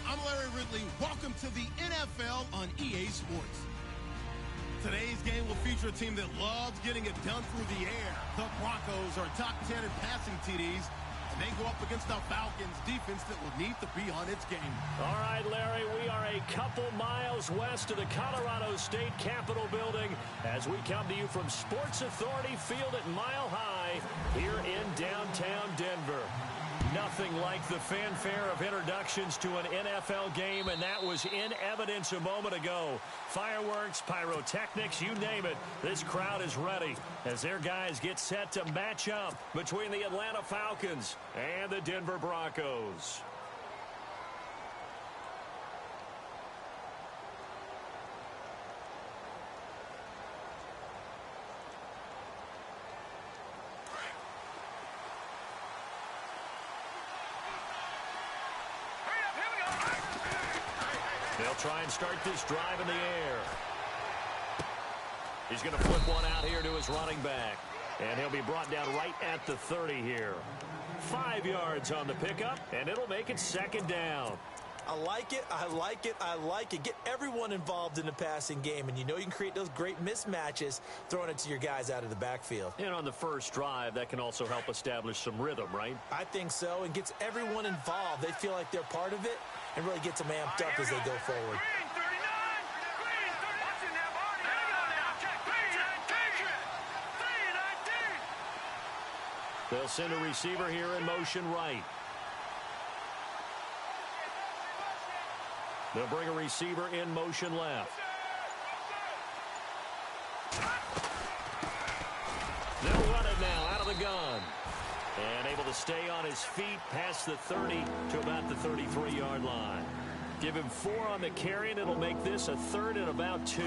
I'm Larry Ridley. Welcome to the NFL on EA Sports. Today's game will feature a team that loves getting it done through the air. The Broncos are top 10 in passing TDs, and they go up against the Falcons defense that will need to be on its game. All right, Larry, we are a couple miles west of the Colorado State Capitol building as we come to you from Sports Authority Field at Mile High here in downtown Denver. Nothing like the fanfare of introductions to an NFL game, and that was in evidence a moment ago. Fireworks, pyrotechnics, you name it. This crowd is ready as their guys get set to match up between the Atlanta Falcons and the Denver Broncos. They'll try and start this drive in the air. He's going to flip one out here to his running back. And he'll be brought down right at the 30 here. 5 yards on the pickup, and it'll make it second down. I like it, I like it, I like it. Get everyone involved in the passing game, and you know you can create those great mismatches throwing it to your guys out of the backfield. And on the first drive, that can also help establish some rhythm, right? I think so, and gets everyone involved. They feel like they're part of it and really gets them amped up as they go forward. They'll send a receiver here in motion right. They'll bring a receiver in motion left. They'll run it now out of the gun. And able to stay on his feet past the 30 to about the 33-yard line. Give him 4 on the carry, and it'll make this a 3rd and about 2.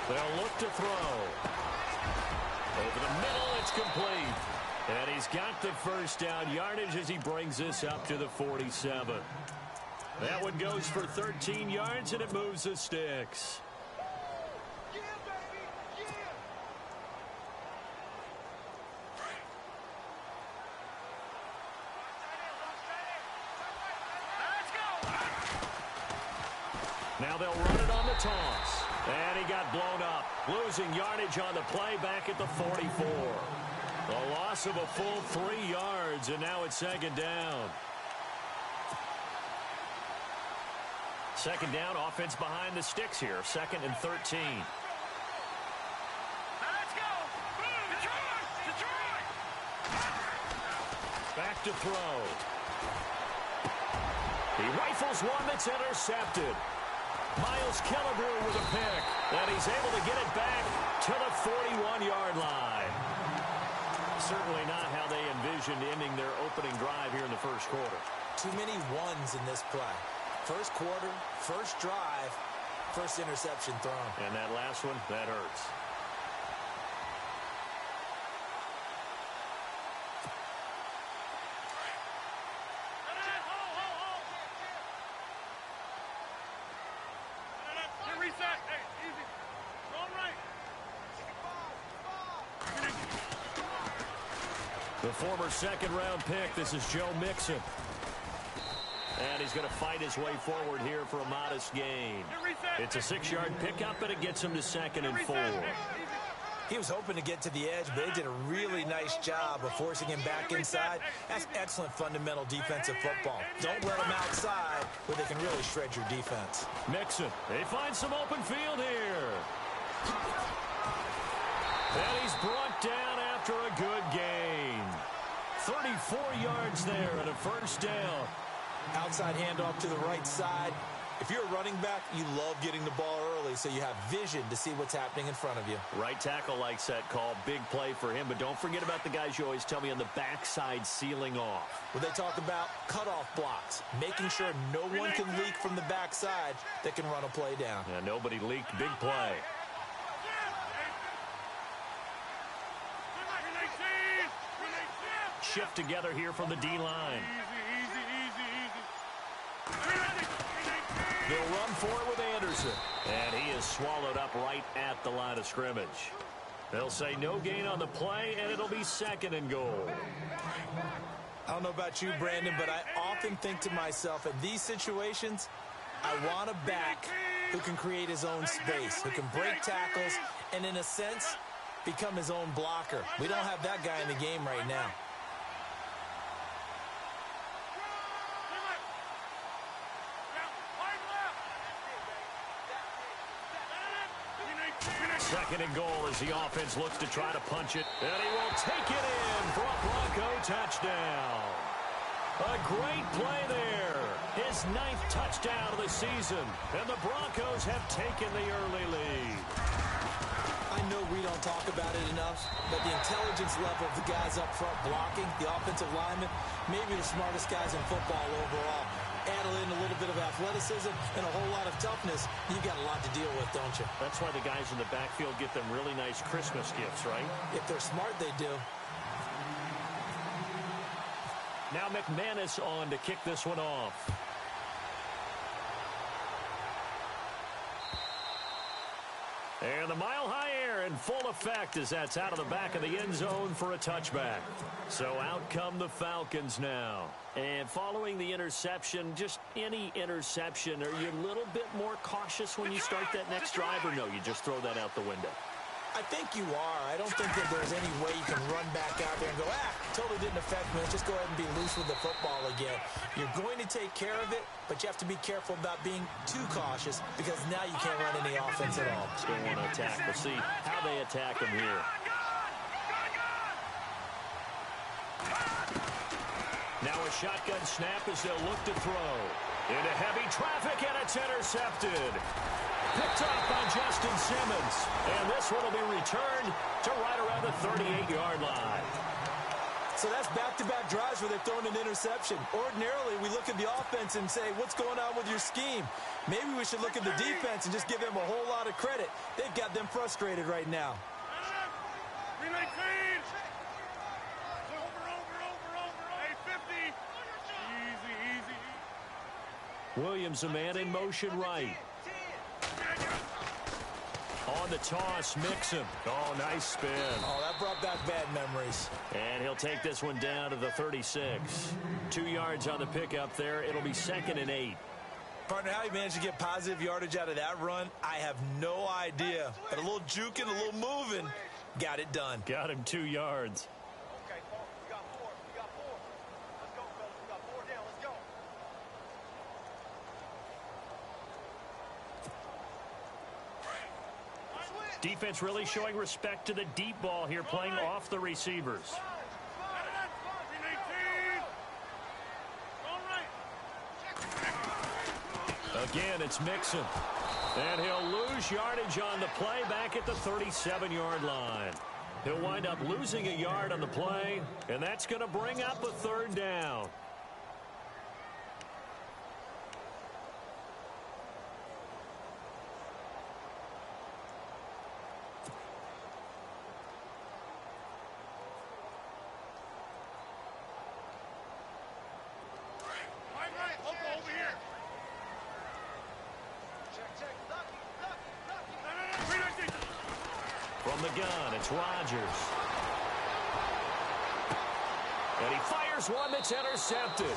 They'll look to throw. Over the middle, it's complete. And he's got the first down yardage as he brings this up to the 47. That one goes for 13 yards, and it moves the sticks. Now they'll run it on the toss. And he got blown up, losing yardage on the play back at the 44. A loss of a full 3 yards, and now it's second down. Second down, offense behind the sticks here, 2nd and 13. Let's go! Detroit! Back to throw. He rifles one that's intercepted. Miles Killebrew with a pick, and he's able to get it back to the 41-yard line. Certainly not how they envisioned ending their opening drive here in the first quarter. Too many ones in this play. First quarter, first drive, first interception thrown. And that last one, that hurts. The former second-round pick, this is Joe Mixon. And he's going to fight his way forward here for a modest gain. It's a 6-yard pickup, and it gets him to 2nd and 4. He was hoping to get to the edge, but they did a really nice job of forcing him back inside. That's excellent fundamental defensive football. Don't let him outside where they can really shred your defense. Mixon, they find some open field here. And he's brought down after a good gain. 34 yards there and a first down. Outside handoff to the right side. If you're a running back, you love getting the ball early so you have vision to see what's happening in front of you. Right tackle likes that call. Big play for him. But don't forget about the guys you always tell me on the backside sealing off. Well, they talk about cutoff blocks, making sure no one can leak from the backside that can run a play down. Yeah, nobody leaked. Big play. Shift together here from the D-line. it. And he is swallowed up right at the line of scrimmage. They'll say no gain on the play, and it'll be 2nd and goal. I don't know about you, Brandon, but I often think to myself, in these situations, I want a back who can create his own space, who can break tackles, and in a sense, become his own blocker. We don't have that guy in the game right now. Second and goal as the offense looks to try to punch it. And he will take it in for a Bronco touchdown. A great play there. His 9th touchdown of the season. And the Broncos have taken the early lead. I know we don't talk about it enough, but the intelligence level of the guys up front blocking, the offensive linemen, maybe the smartest guys in football overall. Add in a little bit of athleticism and a whole lot of toughness, you've got a lot to deal with, don't you? That's why the guys in the backfield get them really nice Christmas gifts, right? If they're smart, they do. Now McManus on to kick this one off. And the mile-high air in full effect as that's out of the back of the end zone for a touchback. So out come the Falcons now. And following the interception, just any interception, are you a little bit more cautious when you start that next drive, or no, you just throw that out the window? I think you are. I don't think that there's any way you can run back out there and go, totally didn't affect me. Just go ahead and be loose with the football again. You're going to take care of it, but you have to be careful about being too cautious because now you can't run any offense at all. Still want to attack. We'll see how they attack him here. Now a shotgun snap as they'll look to throw. Into heavy traffic, and it's intercepted. Picked up by Justin Simmons. And this one will be returned to right around the 38-yard line. So that's back-to-back drives where they've thrown an interception. Ordinarily, we look at the offense and say, what's going on with your scheme? Maybe we should look at the defense and just give them a whole lot of credit. They've got them frustrated right now. Williams, a man in motion right. On the toss, Mixon. Oh, nice spin. Oh, that brought back bad memories. And he'll take this one down to the 36. 2 yards on the pickup there. It'll be 2nd and 8. Partner, how he managed to get positive yardage out of that run, I have no idea. But a little juking, a little moving, got it done. Got him 2 yards. Okay, Paul, we got 4. We got 4. Let's go, fellas. We got 4 down. Let's go. Defense really showing respect to the deep ball here, playing off the receivers. Again, it's Mixon. And he'll lose yardage on the play back at the 37-yard line. He'll wind up losing a yard on the play, and that's going to bring up a 3rd down. From the gun, it's Rodgers. And he fires one that's intercepted.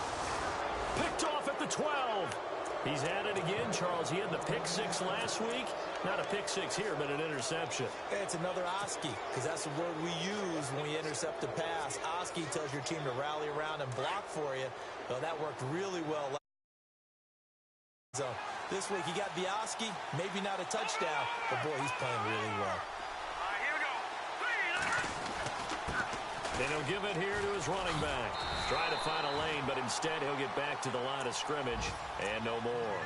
Picked off at the 12. He's at it again, Charles. He had the pick 6 last week. Not a pick 6 here, but an interception. It's another Oski, because that's the word we use when we intercept a pass. Oski tells your team to rally around and block for you. Well, that worked really well. So this week he got the Oski, maybe not a touchdown, but boy, he's playing really well. Then he'll give it here to his running back. Try to find a lane, but instead he'll get back to the line of scrimmage and no more.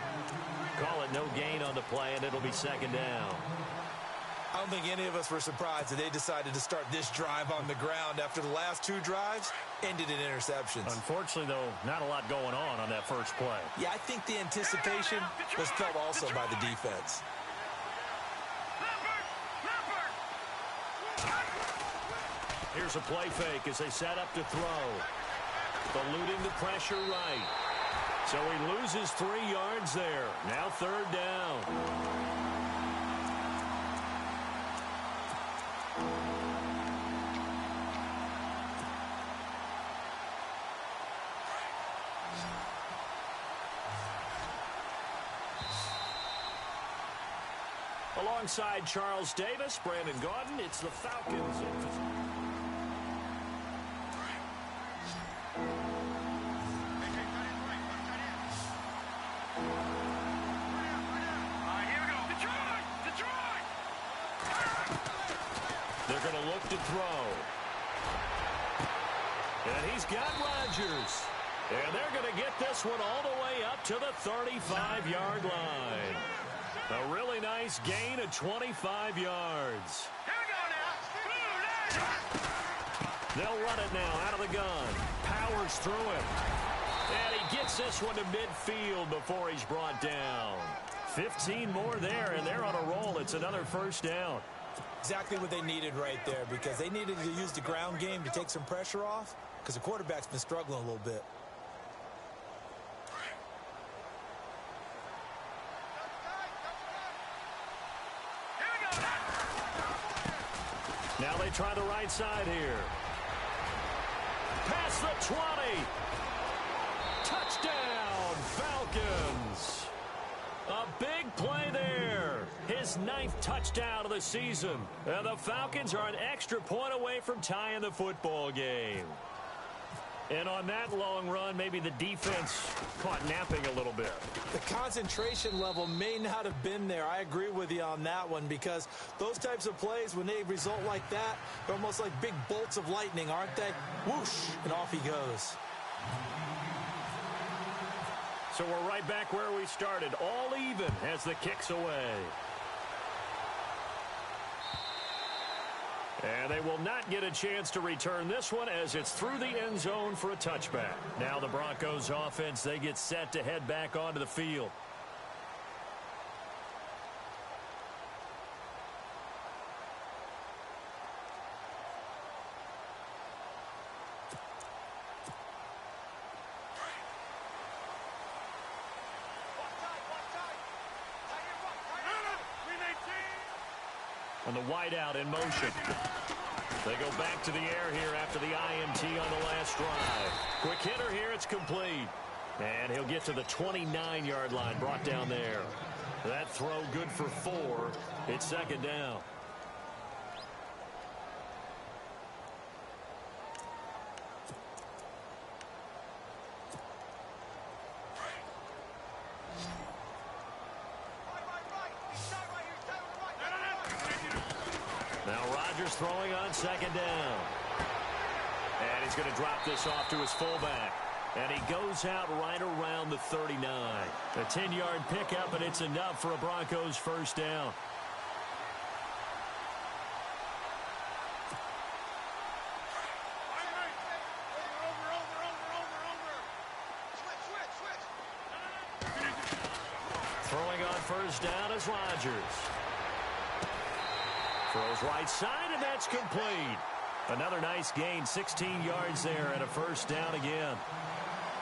Call it no gain on the play, and it'll be 2nd down. I don't think any of us were surprised that they decided to start this drive on the ground after the last 2 drives ended in interceptions. Unfortunately, though, not a lot going on that first play. Yeah, I think the anticipation was felt also by the defense. Here's a play fake as they set up to throw. Eluding the pressure right. So he loses 3 yards there. Now 3rd down. Alongside Charles Davis, Brandon Gaudin, it's the Falcons. They're going to look to throw. And he's got Rodgers. And they're going to get this one all the way up to the 35-yard line. A really nice gain of 25 yards. Here we go now. They'll run it now out of the gun. Powers through him. And he gets this one to midfield before he's brought down. 15 more there, and they're on a roll. It's another 1st down. Exactly what they needed right there, because they needed to use the ground game to take some pressure off, because the quarterback's been struggling a little bit. Now they try the right side here. Past the 20. Touchdown, Falcons. A big play there. His 9th touchdown of the season. And the Falcons are an extra point away from tying the football game. And on that long run, maybe the defense caught napping a little bit. The concentration level may not have been there. I agree with you on that one, because those types of plays, when they result like that, they're almost like big bolts of lightning, aren't they? Whoosh, and off he goes. So we're right back where we started, all even as the kick's away. And they will not get a chance to return this one, as it's through the end zone for a touchback. Now the Broncos offense, they get set to head back onto the field. And the wideout in motion. They go back to the air here after the INT on the last drive. Quick hitter here, it's complete. And he'll get to the 29-yard line, brought down there. That throw good for 4. It's 2nd down. Throwing on 2nd down. And he's going to drop this off to his fullback. And he goes out right around the 39. A 10-yard pickup, and it's enough for a Broncos 1st down. Throwing on 1st down is Rodgers. Throws right side, and that's complete. Another nice gain, 16 yards there, and a 1st down again.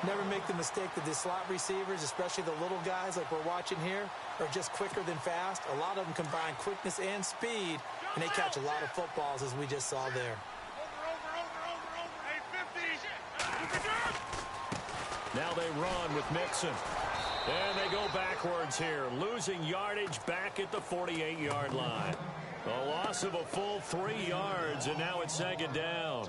Never make the mistake that the slot receivers, especially the little guys like we're watching here, are just quicker than fast. A lot of them combine quickness and speed, and they catch a lot of footballs, as we just saw there. Now they run with Mixon. And they go backwards here, losing yardage back at the 48-yard line. A loss of a full 3 yards, and now it's 2nd down.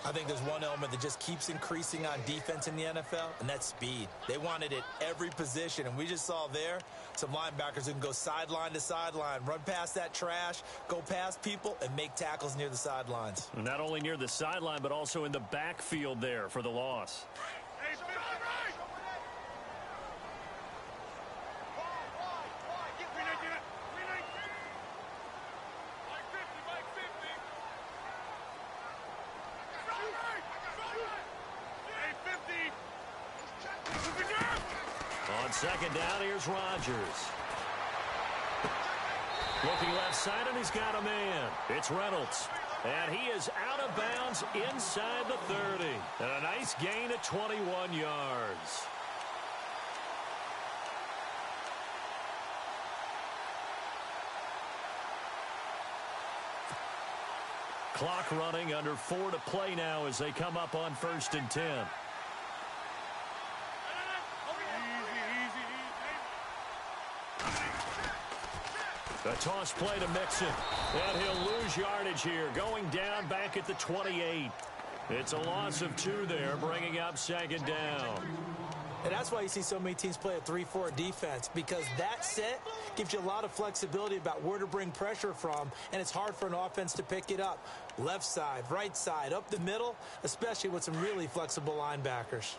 I think there's one element that just keeps increasing on defense in the NFL, and that's speed. They want it at every position, and we just saw there some linebackers who can go sideline to sideline, run past that trash, go past people, and make tackles near the sidelines. Not only near the sideline, but also in the backfield there for the loss. On 2nd down, here's Rodgers. Looking left side, and he's got a man. It's Reynolds. And he is out of bounds inside the 30. And a nice gain of 21 yards. Clock running, under 4 to play now as they come up on 1st and 10. A toss play to Mixon. And he'll lose yardage here, going down back at the 28. It's a loss of 2 there, bringing up 2nd down. And that's why you see so many teams play a 3-4 defense, because that set gives you a lot of flexibility about where to bring pressure from, and it's hard for an offense to pick it up. Left side, right side, up the middle, especially with some really flexible linebackers.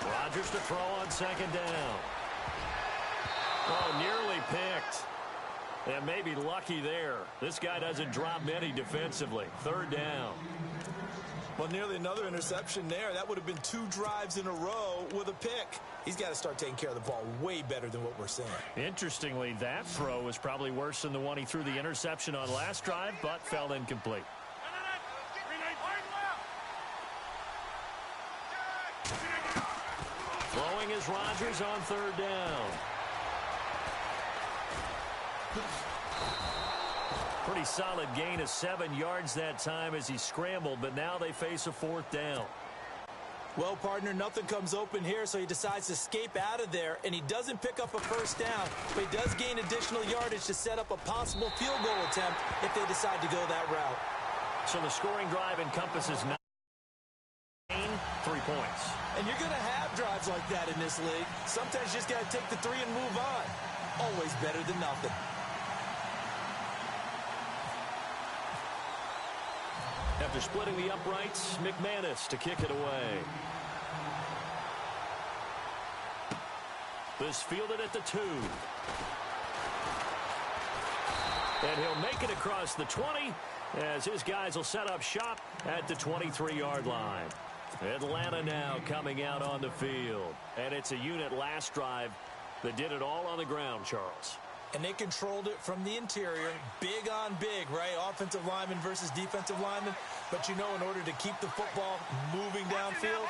Rodgers to throw on 2nd down. Oh, nearly picked. And maybe lucky there. This guy doesn't drop many defensively. 3rd down. Well, nearly another interception there. That would have been 2 drives in a row with a pick. He's got to start taking care of the ball way better than what we're seeing. Interestingly, that throw was probably worse than the one he threw the interception on last drive, but fell incomplete. Throwing is Rodgers on 3rd down. Pretty solid gain of 7 yards that time as he scrambled, but now they face a 4th down. Well, partner, nothing comes open here, so he decides to escape out of there, and he doesn't pick up a 1st down, but he does gain additional yardage to set up a possible field goal attempt if they decide to go that route. So the scoring drive encompasses 9, 3 points. And you're going to have drives like that in this league. Sometimes you just got to take the 3 and move on. Always better than nothing. After splitting the uprights, McManus to kick it away. This fielded at the 2. And he'll make it across the 20 as his guys will set up shop at the 23-yard line. Atlanta now coming out on the field. And it's a unit last drive that did it all on the ground, Charles. And they controlled it from the interior. Big on big, right? Offensive lineman versus defensive lineman. But you know, in order to keep the football moving downfield,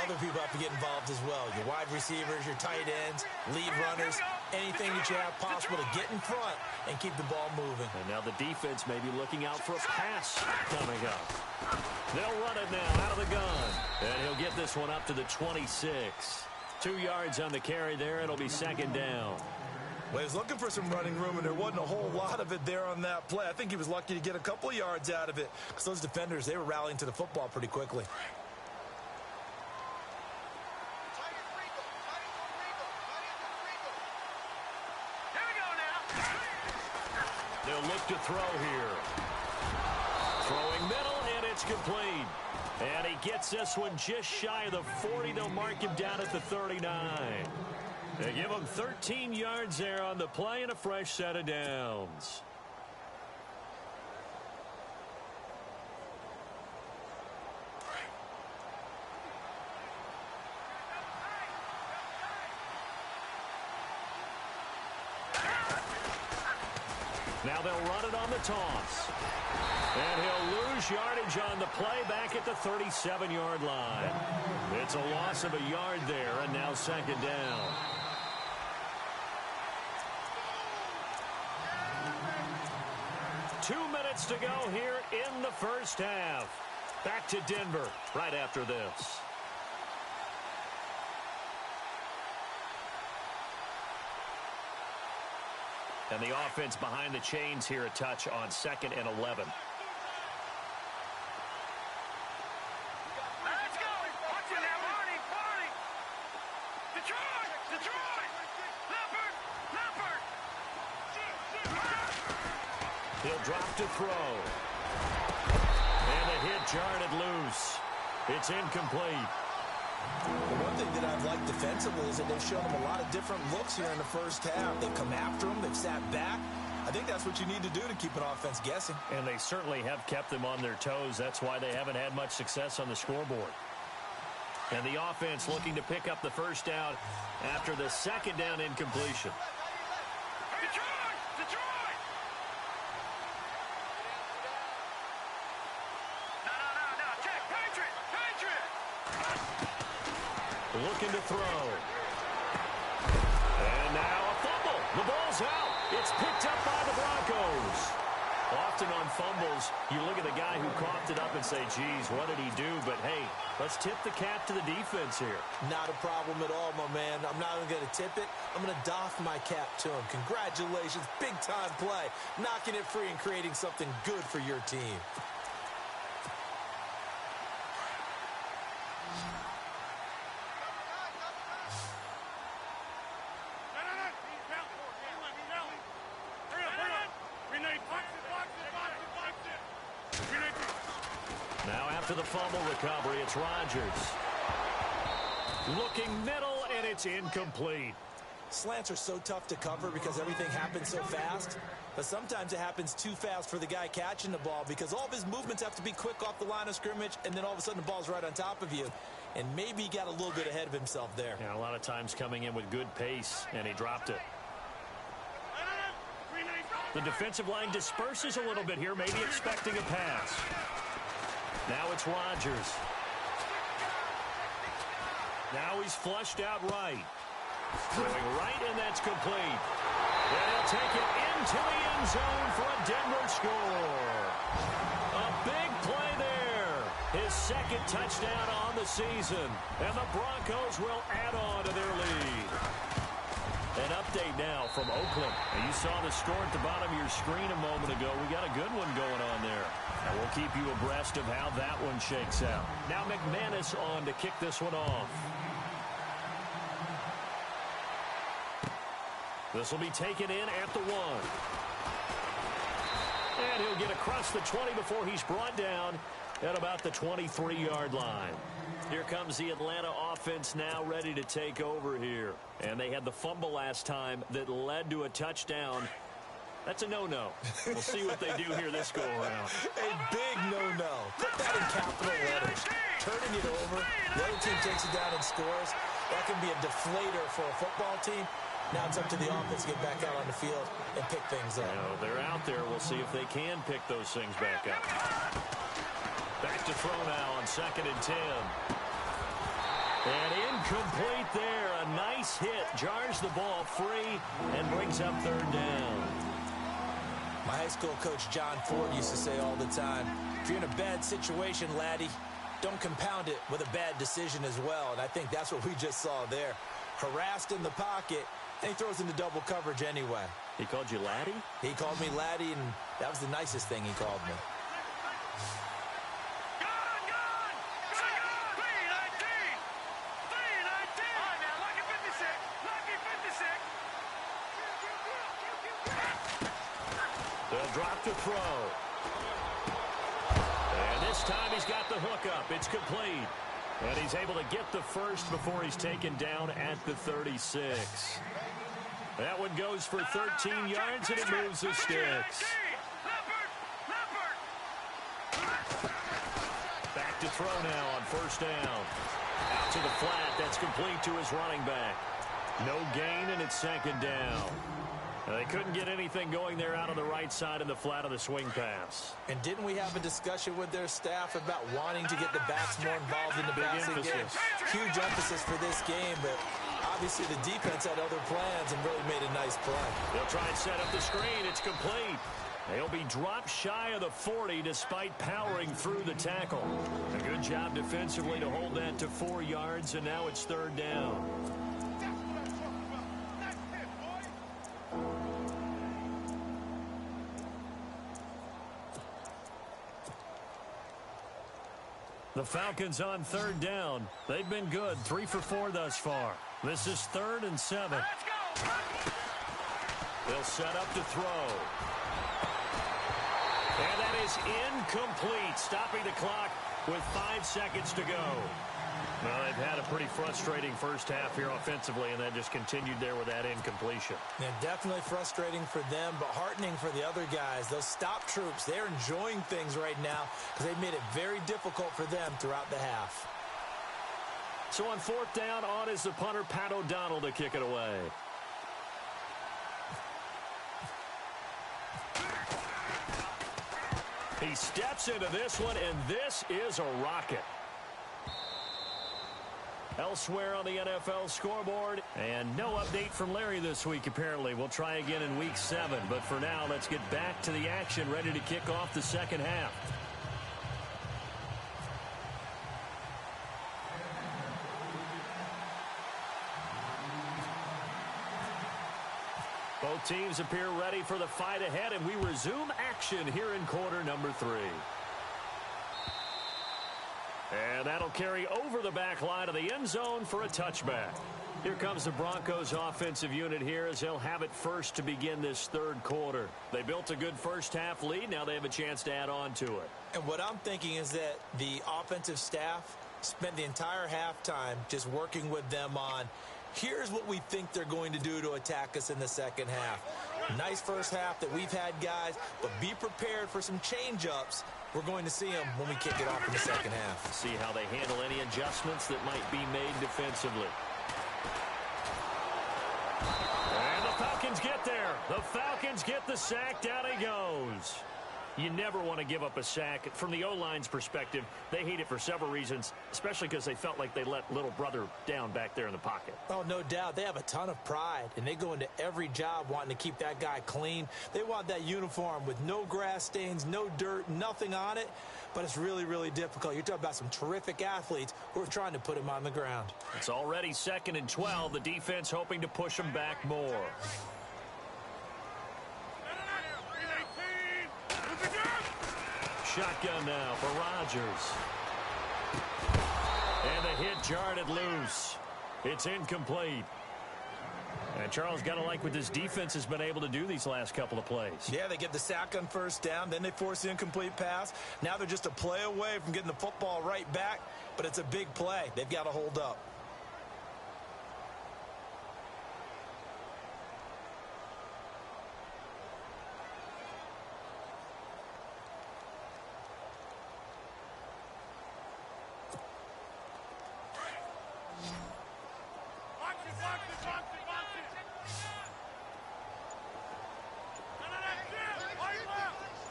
other people have to get involved as well. Your wide receivers, your tight ends, lead runners, anything that you have possible to get in front and keep the ball moving. And now the defense may be looking out for a pass coming up. They'll run it now out of the gun. And he'll get this one up to the 26. 2 yards on the carry there. It'll be 2nd down. Well, he was looking for some running room, and there wasn't a whole lot of it there on that play. I think he was lucky to get a couple of yards out of it because those defenders, they were rallying to the football pretty quickly. They'll look to throw here. Throwing middle, and it's complete. And he gets this one just shy of the 40. They'll mark him down at the 39. They give him 13 yards there on the play and a fresh set of downs. Now they'll run it on the toss. And he'll lose yardage on the play back at the 37-yard line. It's a loss of a yard there, and now 2nd down. Two minutes to go here in the first half. Back to Denver right after this. And the offense behind the chains here a touch on 2nd and 11. Let's go! Watch it now, Marty! Detroit! Leopard! He'll drop to throw. And a hit jarred loose. It's incomplete. The one thing that I've liked defensively is that they've shown them a lot of different looks here in the first half. They've come after them. They've sat back. I think that's what you need to do to keep an offense guessing. And they certainly have kept them on their toes. That's why they haven't had much success on the scoreboard. And the offense looking to pick up the first down after the 2nd down incompletion. Detroit! No. Check. Patriot! Looking to throw. And now a fumble. The ball's out. It's picked up by the Broncos. Often on fumbles, you look at the guy who coughed it up and say, geez, what did he do? But, hey, let's tip the cap to the defense here. Not a problem at all, my man. I'm not even going to tip it. I'm going to doff my cap to him. Congratulations. Big-time play. Knocking it free and creating something good for your team. Now after the fumble recovery, it's Rodgers. Looking middle, and it's incomplete. Slants are so tough to cover because everything happens so fast. But sometimes it happens too fast for the guy catching the ball because all of his movements have to be quick off the line of scrimmage, and then all of a sudden the ball's right on top of you. And maybe he got a little bit ahead of himself there. Yeah, a lot of times coming in with good pace, and he dropped it. The defensive line disperses a little bit here, maybe expecting a pass. Now it's Rodgers. Now he's flushed out right. Throwing right, and that's complete. And he'll take it into the end zone for a Denver score. A big play there. His second touchdown on the season. And the Broncos will add on to their lead. An update now from Oakland. And you saw the score at the bottom of your screen a moment ago. We got a good one going on there. And we'll keep you abreast of how that one shakes out. Now McManus on to kick this one off. This will be taken in at the 1. And he'll get across the 20 before he's brought down at about the 23-yard line. Here comes the Atlanta offense now ready to take over here. And they had the fumble last time that led to a touchdown. That's a no-no. We'll see what they do here this go-around. A big no-no. Put that in capital letters. Turning it over, the other team takes it down and scores. That can be a deflator for a football team. Now it's up to the offense to get back out on the field and pick things up. They're out there. We'll see if they can pick those things back up. Back to throw now on 2nd and 10. And incomplete there. A nice hit. Jars the ball free and brings up 3rd down. My high school coach John Ford used to say all the time, if you're in a bad situation, laddie, don't compound it with a bad decision as well. And I think that's what we just saw there. Harassed in the pocket, and he throws into double coverage anyway. He called you laddie? He called me laddie, and that was the nicest thing he called me. They'll drop to throw. And this time he's got the hook up. It's complete. And he's able to get the first before he's taken down at the 36. That one goes for 13 yards, and it moves the sticks. Back to throw now on 1st down. Out to the flat. That's complete to his running back. No gain, and it's 2nd down. Now, they couldn't get anything going there out on the right side of the flat of the swing pass. And didn't we have a discussion with their staff about wanting to get the backs more involved in the passing game? Huge emphasis for this game, but obviously the defense had other plans and really made a nice play. They'll try and set up the screen. It's complete. They'll be dropped shy of the 40 despite powering through the tackle. A good job defensively to hold that to 4 yards, and now it's 3rd down. The Falcons on 3rd down. They've been good, 3 for 4 thus far. This is 3rd and 7. They'll set up to throw. And that is incomplete, stopping the clock with 5 seconds to go. Well, they've had a pretty frustrating first half here offensively, and then just continued there with that incompletion. Yeah, definitely frustrating for them, but heartening for the other guys. Those stop troops, they're enjoying things right now because they've made it very difficult for them throughout the half. So on 4th down, on is the punter, Pat O'Donnell, to kick it away. He steps into this one, and this is a rocket. Elsewhere on the NFL scoreboard, and no update from Larry this week, apparently. We'll try again in Week 7, but for now, let's get back to the action, ready to kick off the second half. Both teams appear ready for the fight ahead, and we resume action here in quarter number 3. And that'll carry over the back line of the end zone for a touchback. Here comes the Broncos offensive unit here as they'll have it first to begin this third quarter. They built a good first half lead. Now they have a chance to add on to it. And what I'm thinking is that the offensive staff spent the entire halftime just working with them on, here's what we think they're going to do to attack us in the second half. Nice first half that we've had, guys, but be prepared for some change-ups. We're going to see them when we kick it off in the second half. See how they handle any adjustments that might be made defensively. And the Falcons get there. The Falcons get the sack. Down he goes. You never want to give up a sack. From the O-line's perspective, they hate it for several reasons, especially because they felt like they let little brother down back there in the pocket. Oh, no doubt. They have a ton of pride, and they go into every job wanting to keep that guy clean. They want that uniform with no grass stains, no dirt, nothing on it, but it's really, really difficult. You're talking about some terrific athletes who are trying to put him on the ground. It's already 2nd and 12. The defense hoping to push him back more. Shotgun now for Rodgers. And the hit jarred it loose. It's incomplete. And Charles, got to like what this defense has been able to do these last couple of plays. Yeah, they get the sack on first down, then they force the incomplete pass. Now they're just a play away from getting the football right back, but it's a big play. They've got to hold up.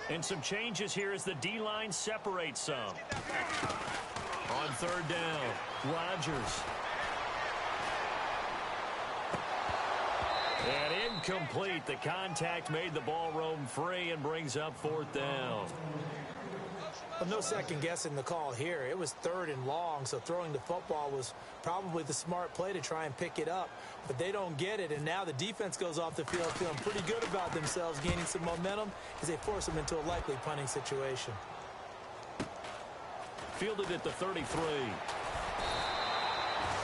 And some changes here as the D-line separates some. On 3rd down, Rodgers. And incomplete. The contact made the ball roam free and brings up 4th down. Well, no second guessing the call here. It was 3rd and long, so throwing the football was probably the smart play to try and pick it up. But they don't get it, and now the defense goes off the field feeling pretty good about themselves, gaining some momentum as they force them into a likely punting situation. Fielded at the 33.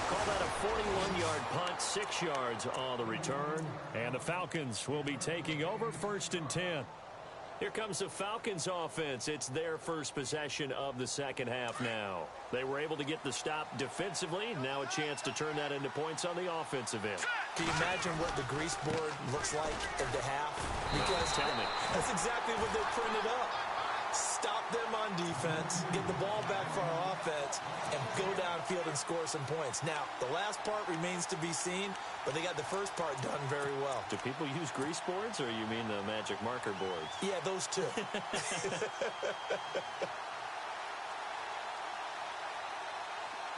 Call that a 41-yard punt, 6 yards on the return. And the Falcons will be taking over 1st and 10. Here comes the Falcons offense. It's their first possession of the second half now. They were able to get the stop defensively. Now a chance to turn that into points on the offensive end. Can you imagine what the grease board looks like at the half? Because tell me. That's exactly what they printed up. Stop them on defense, get the ball back for our offense, and go downfield and score some points. Now, the last part remains to be seen, but they got the first part done very well. Do people use grease boards, or you mean the magic marker boards? Yeah, those two.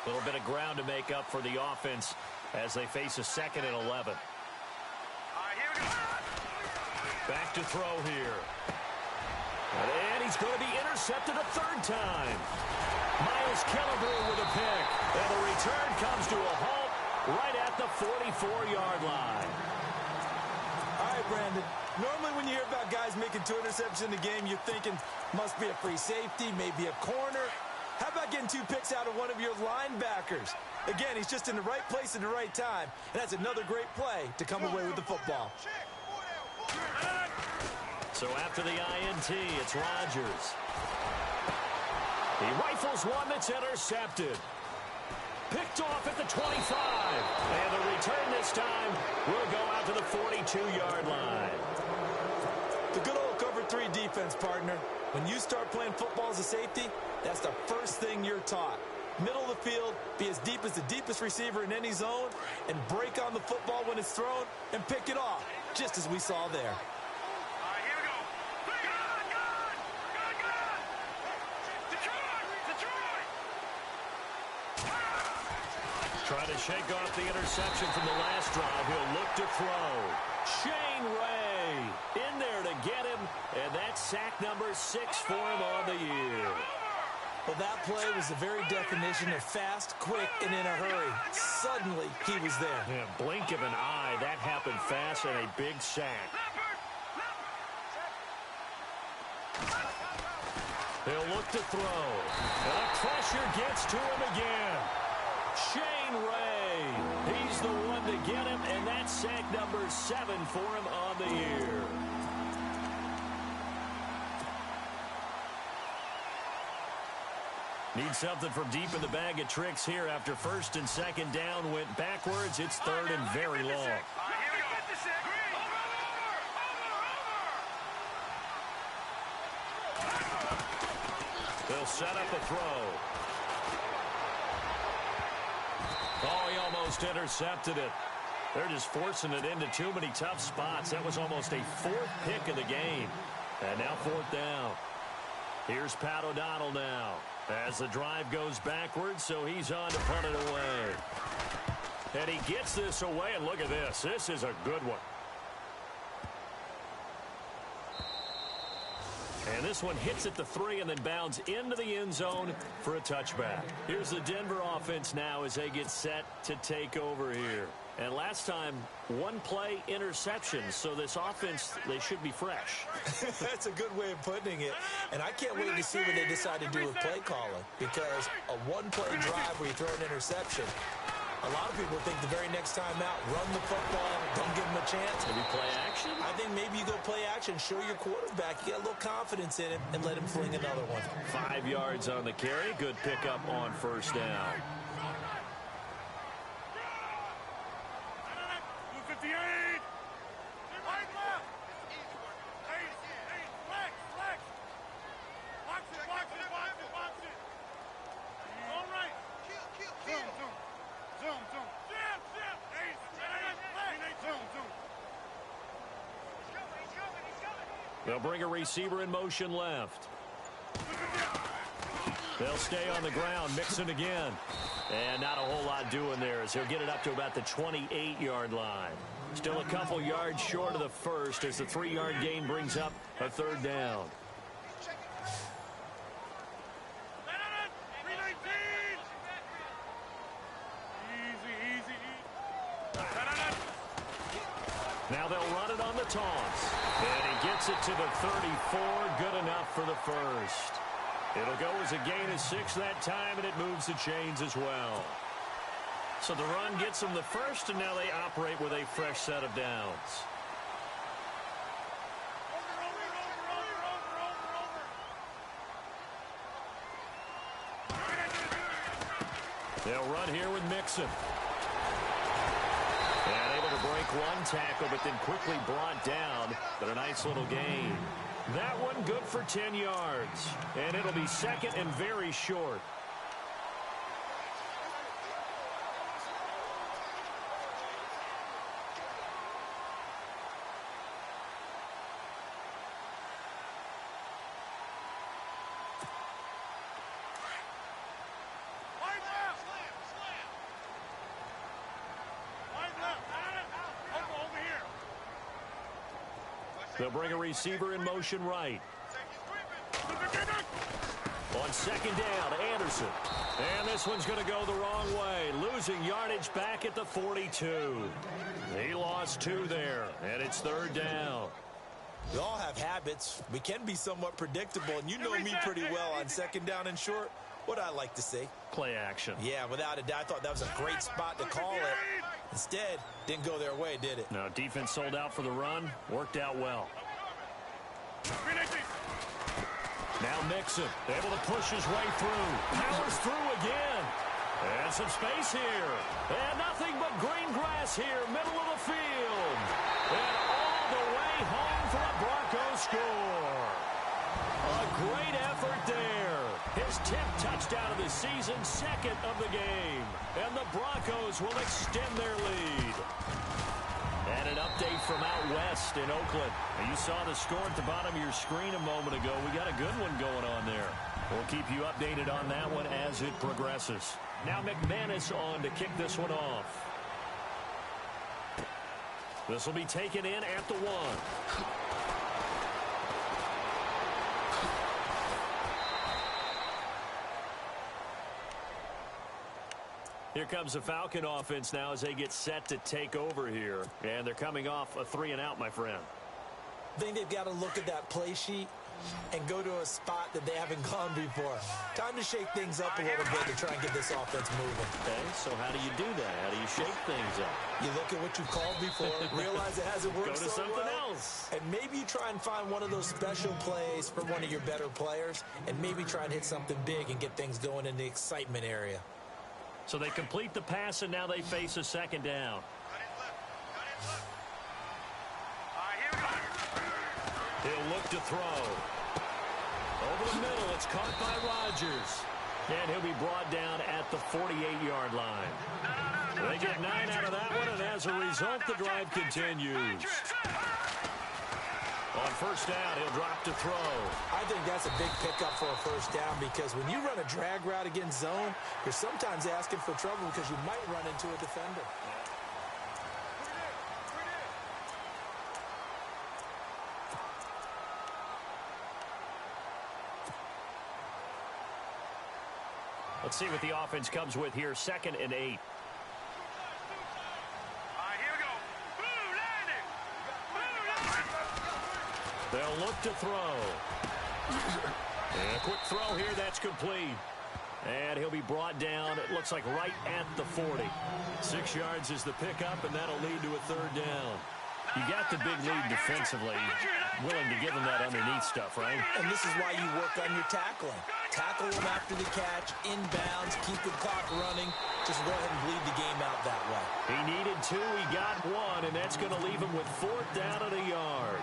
A little bit of ground to make up for the offense as they face a 2nd and 11. Back to throw here. And he's going to be intercepted a 3rd time. Miles Killebrew with a pick. And the return comes to a halt right at the 44-yard line. All right, Brandon. Normally when you hear about guys making 2 interceptions in the game, you're thinking must be a free safety, maybe a corner. How about getting 2 picks out of one of your linebackers? Again, he's just in the right place at the right time. And that's another great play to come away with the football. So after the INT, it's Rodgers. He rifles one that's intercepted. Picked off at the 25. And the return this time will go out to the 42-yard line. The good old cover 3 defense, partner. When you start playing football as a safety, that's the first thing you're taught. Middle of the field, be as deep as the deepest receiver in any zone, and break on the football when it's thrown and pick it off, just as we saw there. Trying to shake off the interception from the last drive. He'll look to throw. Shane Ray in there to get him, and that's sack number 6 for him on the year. Well, that play was the very definition of fast, quick, and in a hurry. Suddenly, he was there. Yeah, blink of an eye. That happened fast and a big sack. He'll look to throw. And the pressure gets to him again. Shane Ray. He's the one to get him, and that's sack number 7 for him on the year. Need something from deep in the bag of tricks here after first and second down went backwards. It's third and very long. They'll set up a throw. Oh, he almost intercepted it. They're just forcing it into too many tough spots. That was almost a 4th pick of the game. And now 4th down. Here's Pat O'Donnell now as the drive goes backwards, so he's on to punt it away. And he gets this away, and look at this. This is a good one. And this one hits at the 3 and then bounds into the end zone for a touchback. Here's the Denver offense now as they get set to take over here. And last time, 1 play interception, so this offense, they should be fresh. That's a good way of putting it. And I can't wait to see what they decide to do with play calling, because a 1-play drive where you throw an interception, a lot of people think the very next time out, run the football, don't give him a chance. Maybe play action? I think maybe you go play action, show your quarterback, you get a little confidence in him, and let him fling another one. 5 yards on the carry. Good pickup on first down. 58. Right left. Flex. Box it. All right. Zoom. Zoom. They'll bring a receiver in motion left. They'll stay on the ground, mixing again. And not a whole lot doing there as he'll get it up to about the 28-yard line. Still a couple yards short of the first as the 3-yard gain brings up a 3rd down. Now they'll run it on the toss. And he gets it to the 34. Good enough for the first. It'll go as a gain of 6 that time, and it moves the chains as well. So the run gets them the first, and now they operate with a fresh set of downs. They'll run here with Mixon. And able to break 1 tackle, but then quickly brought down. But a nice little gain. That one good for 10 yards. And it'll be 2nd and very short. They'll bring a receiver in motion right. On 2nd down, Anderson. And this one's going to go the wrong way. Losing yardage back at the 42. He lost 2 there, and it's 3rd down. We all have habits. We can be somewhat predictable, and you know me pretty well on 2nd down and short. What I like to say? Play action. Yeah, without a doubt, I thought that was a great spot to call it. Instead, didn't go their way, did it? No, defense sold out for the run. Worked out well. Now Mixon, able to push his way through. Powers through again. And some space here. And nothing but green grass here, middle of the field. And all the way home for a Broncos score. A great effort there. His 10th touchdown of the season, 2nd of the game. And the Broncos will extend their lead. And an update from out west in Oakland. And you saw the score at the bottom of your screen a moment ago. We got a good one going on there. We'll keep you updated on that one as it progresses. Now McManus on to kick this one off. This will be taken in at the 1. Here comes the Falcon offense now as they get set to take over here. And they're coming off a 3-and-out, my friend. I think they've got to look at that play sheet and go to a spot that they haven't gone before. Time to shake things up a little bit to try and get this offense moving. Okay, so how do you do that? How do you shake things up? You look at what you called before, realize it hasn't worked Go to so something well, else. and maybe you try and find one of those special plays for one of your better players, and maybe try and hit something big and get things going in the excitement area. So they complete the pass, and now they face a 2nd down. He'll look to throw. Over the middle, it's caught by Rodgers. And he'll be brought down at the 48-yard line. They get 9 out of that one, and as a result, the drive continues. On 1st down, he'll drop to throw. I think that's a big pickup for a 1st down because when you run a drag route against zone, you're sometimes asking for trouble because you might run into a defender. Let's see what the offense comes with here. 2nd and 8. They'll look to throw. And a quick throw here. That's complete. And he'll be brought down, it looks like, right at the 40. 6 yards is the pickup, and that'll lead to a 3rd down. You got the big lead defensively. Willing to give him that underneath stuff, right? And this is why you work on your tackling. Tackle him after the catch, inbounds, keep the clock running. Just go ahead and bleed the game out that way. He needed 2, he got 1, and that's going to leave him with 4th down and a yard.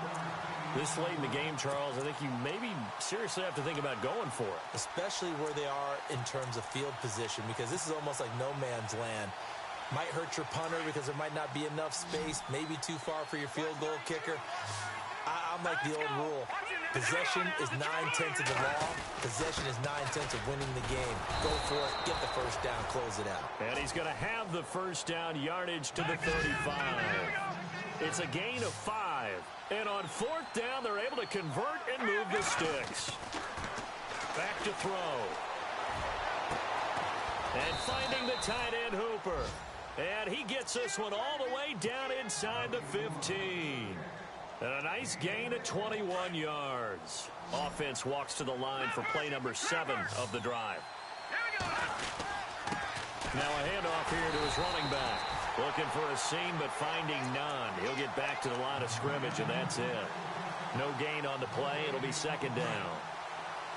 This late in the game, Charles, I think you maybe seriously have to think about going for it. Especially where they are in terms of field position, because this is almost like no man's land. Might hurt your punter because there might not be enough space, maybe too far for your field goal kicker. I'm like the old rule. Possession is 9/10 of the law. Possession is 9/10 of winning the game. Go for it, get the 1st down, close it out. And he's going to have the 1st down, yardage to the 35. It's a gain of 5. And on 4th down, they're able to convert and move the sticks. Back to throw. And finding the tight end, Hooper. And he gets this one all the way down inside the 15. And a nice gain of 21 yards. Offense walks to the line for play number 7 of the drive. Now a handoff here to his running back. Looking for a seam, but finding none. He'll get back to the line of scrimmage, and that's it. No gain on the play. It'll be 2nd down.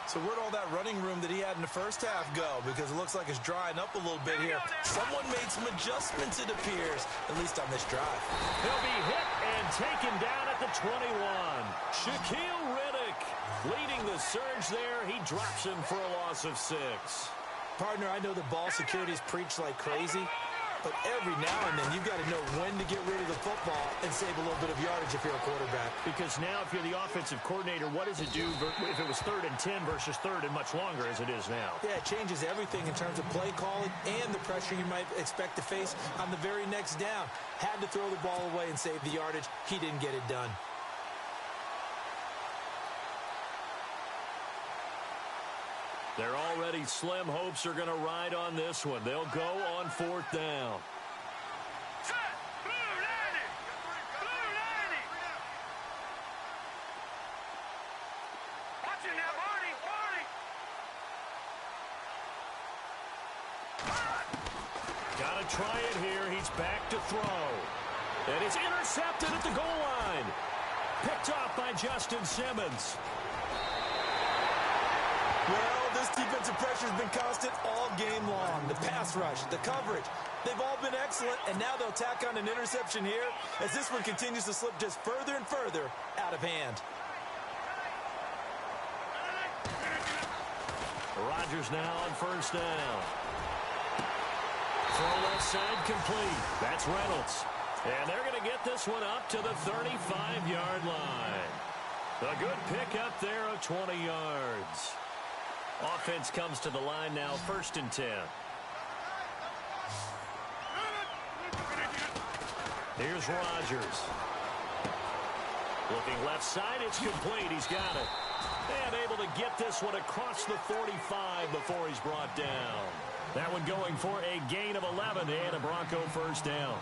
So where'd all that running room that he had in the 1st half go? Because it looks like it's drying up a little bit here. Someone made some adjustments, it appears, at least on this drive. He'll be hit and taken down at the 21. Shaquille Riddick leading the surge there. He drops him for a loss of 6. Partner, I know the ball security's preached like crazy, but every now and then you've got to know when to get rid of the football and save a little bit of yardage if you're a quarterback. Because now if you're the offensive coordinator, what does it do if it was 3rd and 10 versus 3rd and much longer as it is now? Yeah, it changes everything in terms of play calling and the pressure you might expect to face on the very next down. Had to throw the ball away and save the yardage. He didn't get it done. They're already slim hopes are going to ride on this one. They'll go on 4th down. Got to try it here. He's back to throw. And it's intercepted at the goal line. Picked off by Justin Simmons. Well, this defensive pressure has been constant all game long. The pass rush, the coverage, they've all been excellent, and now they'll tack on an interception here as this one continues to slip just further and further out of hand. Rodgers now on 1st down. Throw left side complete. That's Reynolds. And they're going to get this one up to the 35-yard line. A good pickup there of 20 yards. Offense comes to the line now, 1st and 10. Here's Rodgers. Looking left side, it's complete. He's got it. And able to get this one across the 45 before he's brought down. That one going for a gain of 11 and a Bronco first down.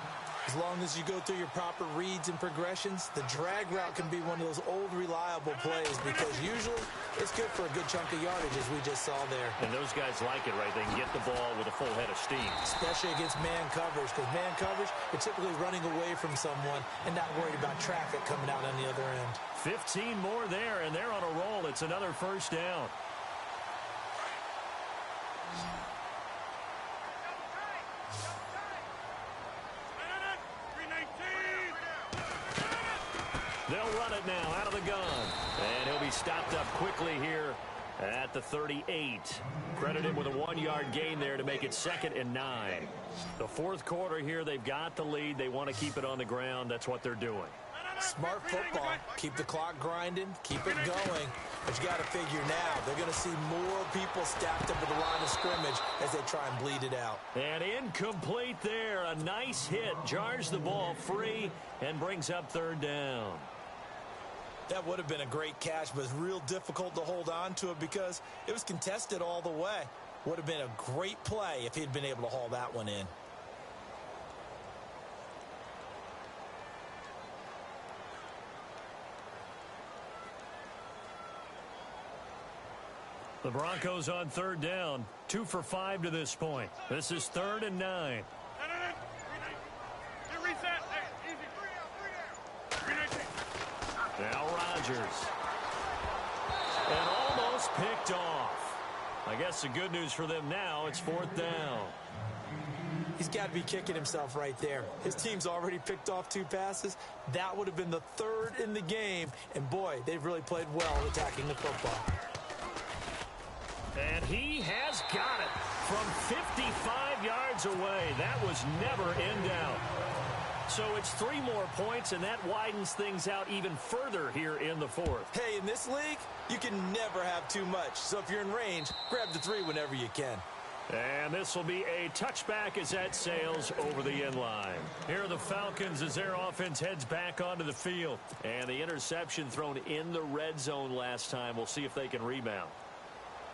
As long as you go through your proper reads and progressions, the drag route can be one of those old reliable plays because usually it's good for a good chunk of yardage, as we just saw there. And those guys like it, right? They can get the ball with a full head of steam. Especially against man coverage, because man coverage, you're typically running away from someone and not worried about traffic coming out on the other end. 15 more there, and they're on a roll. It's another first down. They'll run it now out of the gun. And he'll be stopped up quickly here at the 38. Credit him with a 1-yard gain there to make it 2nd and 9. The fourth quarter here, they've got the lead. They want to keep it on the ground. That's what they're doing. Smart football. Keep the clock grinding. Keep it going. But you got to figure now, they're going to see more people stacked up at the line of scrimmage as they try and bleed it out. And incomplete there. A nice hit. Jars the ball free and brings up 3rd down. That would have been a great catch, but it's real difficult to hold on to it because it was contested all the way. Would have been a great play if he'd been able to haul that one in. The Broncos on 3rd down. 2 for 5 to this point. This is 3rd and 9. Now Rodgers. And almost picked off. I guess the good news for them now, it's 4th down. He's got to be kicking himself right there. His team's already picked off 2 passes. That would have been the 3rd in the game. And boy, they've really played well attacking the football. And he has got it from 55 yards away. That was never in doubt. So it's 3 more points, and that widens things out even further here in the 4th. Hey, in this league, you can never have too much. So if you're in range, grab the 3 whenever you can. And this will be a touchback as that sails over the end line. Here are the Falcons as their offense heads back onto the field. And the interception thrown in the red zone last time. We'll see if they can rebound.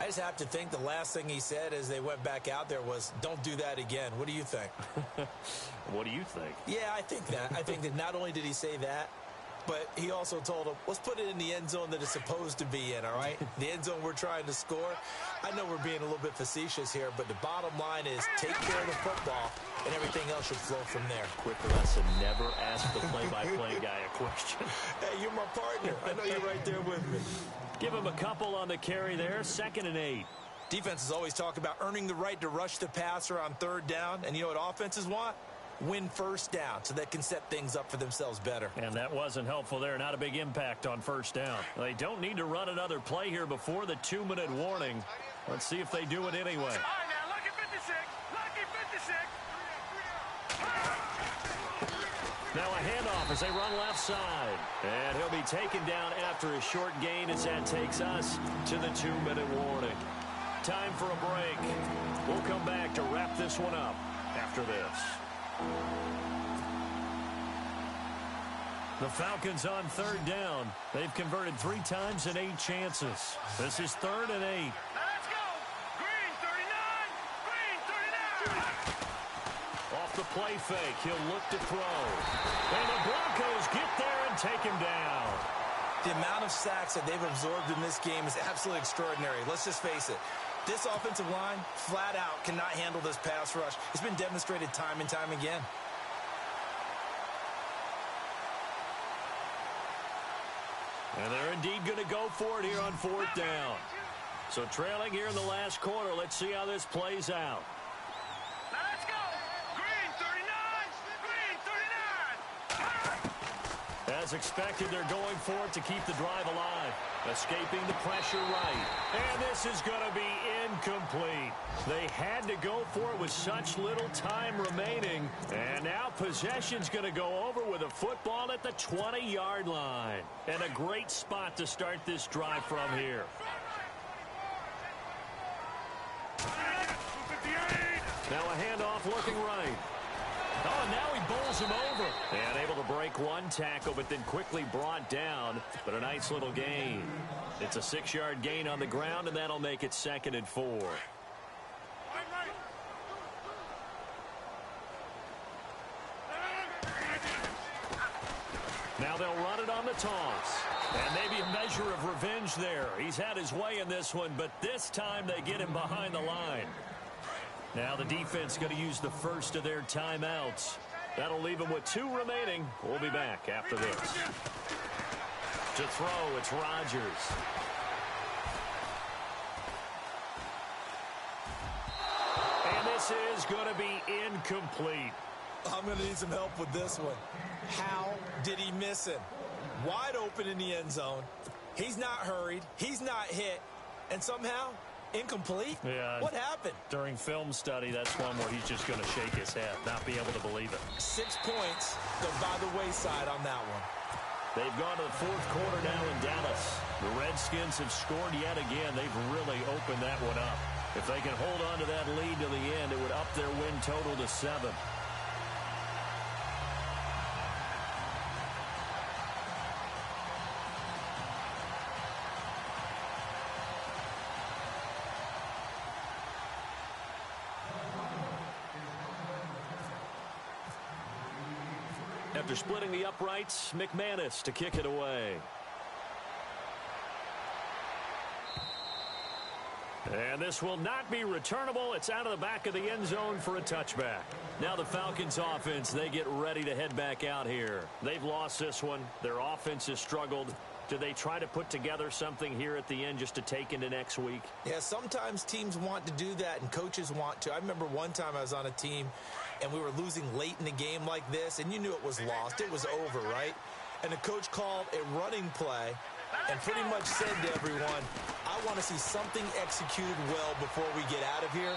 I just have to think the last thing he said as they went back out there was, don't do that again. What do you think? What do you think? Yeah, I think that. I think that not only did he say that, but he also told him, let's put it in the end zone that it's supposed to be in, all right? The end zone we're trying to score. I know we're being a little bit facetious here, but the bottom line is take care of the football, and everything else should flow from there. Quick lesson, never ask the play-by-play guy a question. Hey, you're my partner. I know you're right there with me. Give him a couple on the carry there, 2nd and 8. Defenses always talk about earning the right to rush the passer on 3rd down, and you know what offenses want? Win 1st down so they can set things up for themselves better. And that wasn't helpful there. Not a big impact on 1st down. They don't need to run another play here before the 2-minute warning. Let's see if they do it anyway. All right, now, lucky 56. Lucky 56. Now a handoff as they run left side. And he'll be taken down after a short gain as that takes us to the 2-minute warning. Time for a break. We'll come back to wrap this one up after this. The Falcons on 3rd down. They've converted 3 times in 8 chances. This is 3rd and 8. Let's go. Green 39. Green 39. Off the play fake, he'll look to throw. And the Broncos get there and take him down. The amount of sacks that they've absorbed in this game is absolutely extraordinary. Let's just face it. This offensive line, flat out, cannot handle this pass rush. It's been demonstrated time and time again. And they're indeed going to go for it here on 4th down. So trailing here in the last quarter, let's see how this plays out. Now let's go. Green 39. Green 39. As expected, they're going for it to keep the drive alive. Escaping the pressure right. And this is going to be incomplete. They had to go for it with such little time remaining. And now possession's going to go over with a football at the 20-yard line. And a great spot to start this drive from here. Now a handoff looking right. hauls him over. And able to break one tackle, but then quickly brought down. But a nice little gain. It's a 6-yard gain on the ground, and that'll make it 2nd and 4. Now they'll run it on the toss. And maybe a measure of revenge there. He's had his way in this one, but this time they get him behind the line. Now the defense going to use the first of their timeouts. That'll leave them with 2 remaining. We'll be back after this. To throw, it's Rodgers. And this is going to be incomplete. I'm going to need some help with this one. How did he miss him? Wide open in the end zone. He's not hurried. He's not hit. And somehow, incomplete? Yeah. What happened? During film study, that's one where he's just going to shake his head, not be able to believe it. 6 points go by the wayside on that one. They've gone to the 4th quarter now in Dallas. The Redskins have scored yet again. They've really opened that one up. If they can hold on to that lead to the end, it would up their win total to 7. After splitting the uprights, McManus to kick it away. And this will not be returnable. It's out of the back of the end zone for a touchback. Now the Falcons offense, they get ready to head back out here. They've lost this one. Their offense has struggled. Do they try to put together something here at the end just to take into next week? Yeah, sometimes teams want to do that and coaches want to. I remember one time I was on a team and we were losing late in the game like this, and you knew it was lost. It was over, right? And the coach called a running play and pretty much said to everyone, I want to see something executed well before we get out of here.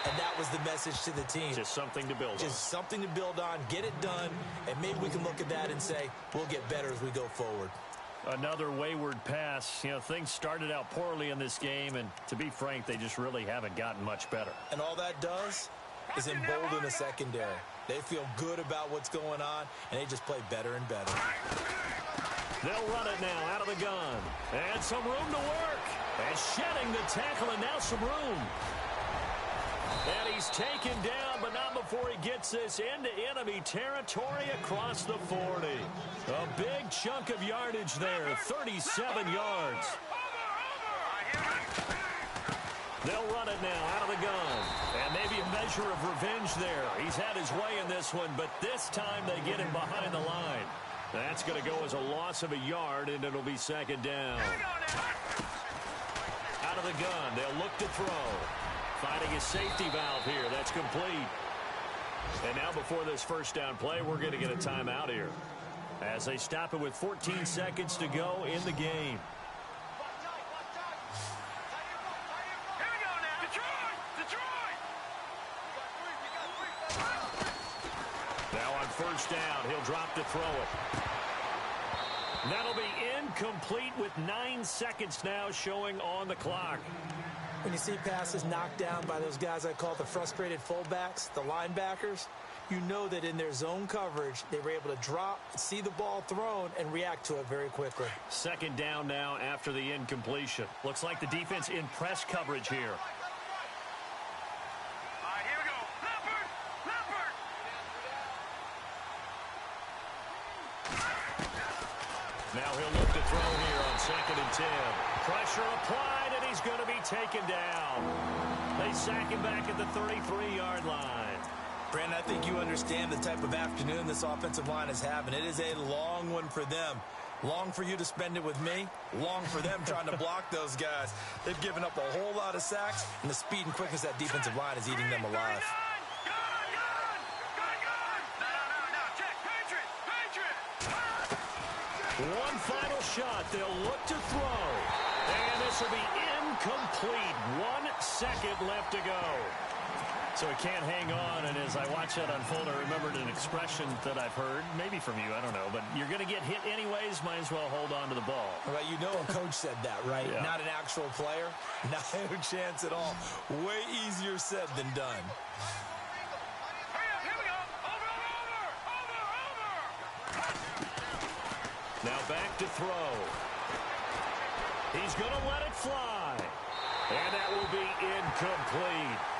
And that was the message to the team. Just something to build on. Just something to build on, get it done, and maybe we can look at that and say, we'll get better as we go forward. Another wayward pass. You know, things started out poorly in this game, and to be frank, they just really haven't gotten much better. And all that does is embolden the secondary. They feel good about what's going on, and they just play better and better. They'll run it now out of the gun. And some room to work. And shedding the tackle, and now some room. And he's taken down, but not before he gets this into enemy territory across the 40. A big chunk of yardage there, 37 yards. They'll run it now out of the gun. And maybe a measure of revenge there. He's had his way in this one, but this time they get him behind the line. That's going to go as a loss of a yard, and it'll be 2nd down. Out of the gun, they'll look to throw. Finding a safety valve here. That's complete. And now before this first down play, we're going to get a timeout here as they stop it with 14 seconds to go in the game. Now on first down, he'll drop to throw it. That'll be incomplete with 9 seconds now showing on the clock. When you see passes knocked down by those guys I call the frustrated fullbacks, the linebackers, you know that in their zone coverage, they were able to drop, see the ball thrown, and react to it very quickly. 2nd down now after the incompletion. Looks like the defense in press coverage here. All right, here we go. Leopard! Now he'll look to throw here on 2nd and 10. Pressure applied, and he's going to be taken down. They sack him back at the 33-yard line. Brandon, I think you understand the type of afternoon this offensive line is having. It is a long one for them. Long for you to spend it with me. Long for them trying to block those guys. They've given up a whole lot of sacks, and the speed and quickness of that defensive line is eating them alive. One final shot. They'll look to throw. And this will be incomplete. 1 second left to go. So he can't hang on, and as I watch that unfold, I remembered an expression that I've heard, maybe from you, I don't know, but you're going to get hit anyways, might as well hold on to the ball. Well, you know a coach said that, right? Yeah. Not an actual player. Not a chance at all. Way easier said than done. Here we go. Over. Now back to throw. He's going to let it fly. And that will be incomplete.